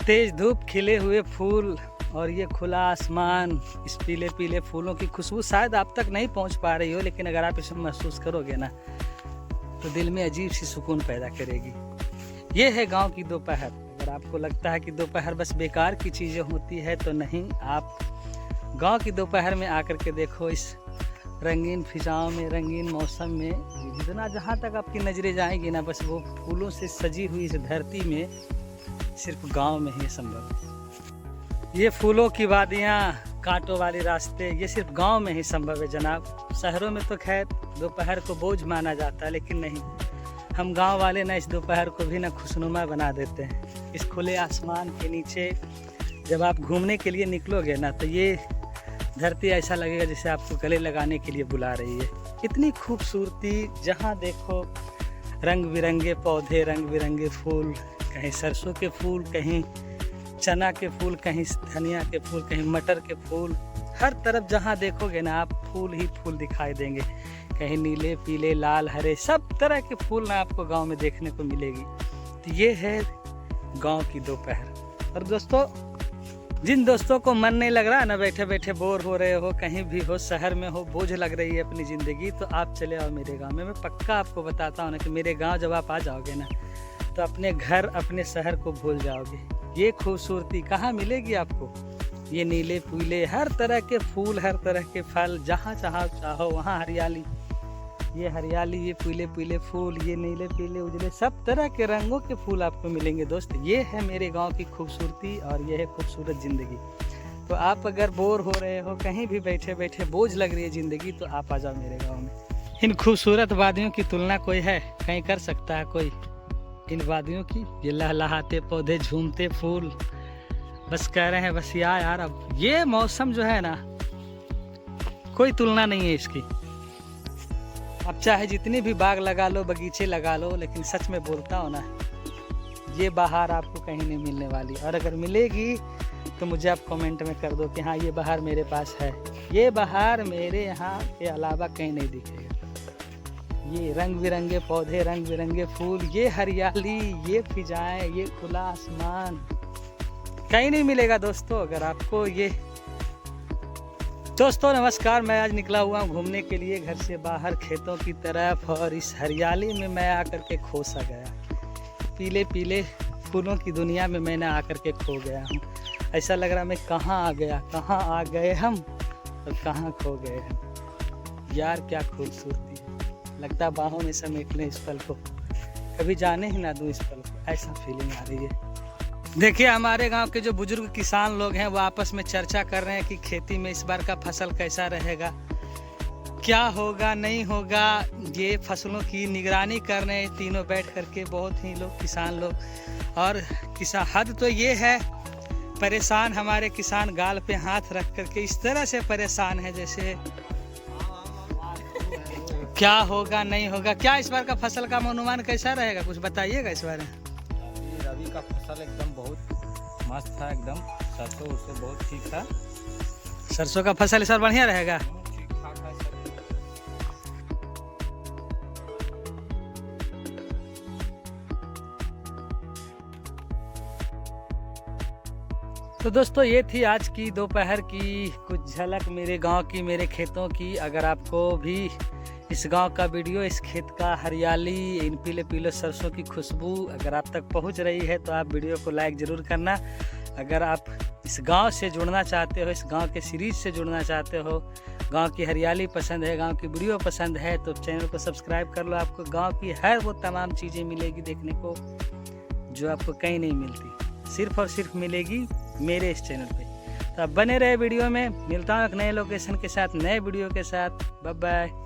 तेज धूप, खिले हुए फूल और ये खुला आसमान, इस पीले पीले फूलों की खुशबू शायद आप तक नहीं पहुंच पा रही हो, लेकिन अगर आप इसे महसूस करोगे ना तो दिल में अजीब सी सुकून पैदा करेगी। ये है गांव की दोपहर। अगर आपको लगता है कि दोपहर बस बेकार की चीज़ें होती है तो नहीं, आप गांव की दोपहर में आकर के देखो। इस रंगीन फिजाओं में, रंगीन मौसम में जितना जहाँ तक आपकी नज़रें जाएंगी ना, बस वो फूलों से सजी हुई इस धरती में सिर्फ गांव में ही संभव है। ये फूलों की वादियाँ, कांटों वाले रास्ते, ये सिर्फ गांव में ही संभव है जनाब। शहरों में तो खैर दोपहर को बोझ माना जाता है, लेकिन नहीं, हम गांव वाले ना इस दोपहर को भी ना खुशनुमा बना देते हैं। इस खुले आसमान के नीचे जब आप घूमने के लिए निकलोगे ना, तो ये धरती ऐसा लगेगा जैसे आपको गले लगाने के लिए बुला रही है। इतनी खूबसूरती, जहाँ देखो रंग बिरंगे पौधे, रंग बिरंगे फूल, कहीं सरसों के फूल, कहीं चना के फूल, कहीं धनिया के फूल, कहीं मटर के फूल। हर तरफ जहाँ देखोगे ना आप फूल ही फूल दिखाई देंगे। कहीं नीले, पीले, लाल, हरे, सब तरह के फूल ना आपको गांव में देखने को मिलेगी। तो ये है गांव की दोपहर। और दोस्तों, जिन दोस्तों को मन नहीं लग रहा ना, बैठे बैठे बोर हो रहे हो, कहीं भी हो, शहर में हो, बोझ लग रही है अपनी ज़िंदगी, तो आप चले आओ मेरे गांव में। मैं पक्का आपको बताता हूँ ना कि मेरे गांव जब आप आ जाओगे ना, तो अपने घर, अपने शहर को भूल जाओगे। ये खूबसूरती कहाँ मिलेगी आपको? ये नीले पीले हर तरह के फूल, हर तरह के फल, जहाँ चाहो वहाँ हरियाली। ये हरियाली, ये पीले पीले फूल, ये नीले पीले उजले, सब तरह के रंगों के फूल आपको मिलेंगे दोस्त। ये है मेरे गांव की खूबसूरती और ये है खूबसूरत ज़िंदगी। तो आप अगर बोर हो रहे हो, कहीं भी बैठे बैठे बोझ लग रही है ज़िंदगी, तो आप आ जाओ मेरे गाँव में। इन खूबसूरत वादियों की तुलना कोई है, कहीं कर सकता है कोई इन वादियों की? ये लहलहाते पौधे, झूमते फूल, बस कह रहे हैं बस यार अब ये मौसम जो है ना, कोई तुलना नहीं है इसकी। अब चाहे जितनी भी बाग लगा लो, बगीचे लगा लो, लेकिन सच में बोलता हूँ ना, ये बहार आपको कहीं नहीं मिलने वाली। और अगर मिलेगी तो मुझे आप कमेंट में कर दो कि हाँ ये बहार मेरे पास है। ये बहार मेरे यहाँ के अलावा कहीं नहीं दिखेगा। ये रंग बिरंगे पौधे, रंग बिरंगे फूल, ये हरियाली, ये फिजाएं, ये खुला आसमान कहीं नहीं मिलेगा दोस्तों। अगर आपको ये दोस्तों नमस्कार, मैं आज निकला हुआ हूँ घूमने के लिए घर से बाहर खेतों की तरफ, और इस हरियाली में मैं आकर के खो सा गया। पीले पीले फूलों की दुनिया में मैंने आकर के खो गया हूँ। ऐसा लग रहा मैं कहाँ आ गया, कहाँ आ गए हम और कहाँ खो गए हम। यार क्या खूबसूरती है, लगता बाहों में समेट लें इस पल को, कभी जाने ही ना दूँ इस पल को, ऐसा फीलिंग आ रही है। देखिए हमारे गांव के जो बुजुर्ग किसान लोग हैं वो आपस में चर्चा कर रहे हैं कि खेती में इस बार का फसल कैसा रहेगा, क्या होगा नहीं होगा। ये फसलों की निगरानी कर रहे हैं तीनों बैठ करके, बहुत ही लोग, किसान लोग। और किसान हद तो ये है, परेशान हमारे किसान गाल पे हाथ रख करके इस तरह से परेशान है जैसे क्या होगा नहीं होगा। क्या इस बार का फसल का अनुमान कैसा रहेगा, कुछ बताइएगा इस बारे में? रबी का फसल एकदम बहुत मस्त था, एकदम सरसों उससे बहुत ठीक था। सरसों का फसल इस बार बढ़िया रहेगा। ठीक ठाक है सर। तो दोस्तों ये थी आज की दोपहर की कुछ झलक मेरे गांव की, मेरे खेतों की। अगर आपको भी इस गांव का वीडियो, इस खेत का हरियाली, इन पीले पीले सरसों की खुशबू अगर आप तक पहुंच रही है तो आप वीडियो को लाइक ज़रूर करना। अगर आप इस गांव से जुड़ना चाहते हो, इस गांव के सीरीज से जुड़ना चाहते हो, गांव की हरियाली पसंद है, गांव की वीडियो पसंद है, तो चैनल को सब्सक्राइब कर लो। आपको गांव की हर वो तमाम चीज़ें मिलेगी देखने को जो आपको कहीं नहीं मिलती, सिर्फ और सिर्फ मिलेगी मेरे इस चैनल पे। तो आप बने रहे वीडियो में। मिलता हूँ एक नए लोकेशन के साथ, नए वीडियो के साथ। Bye bye.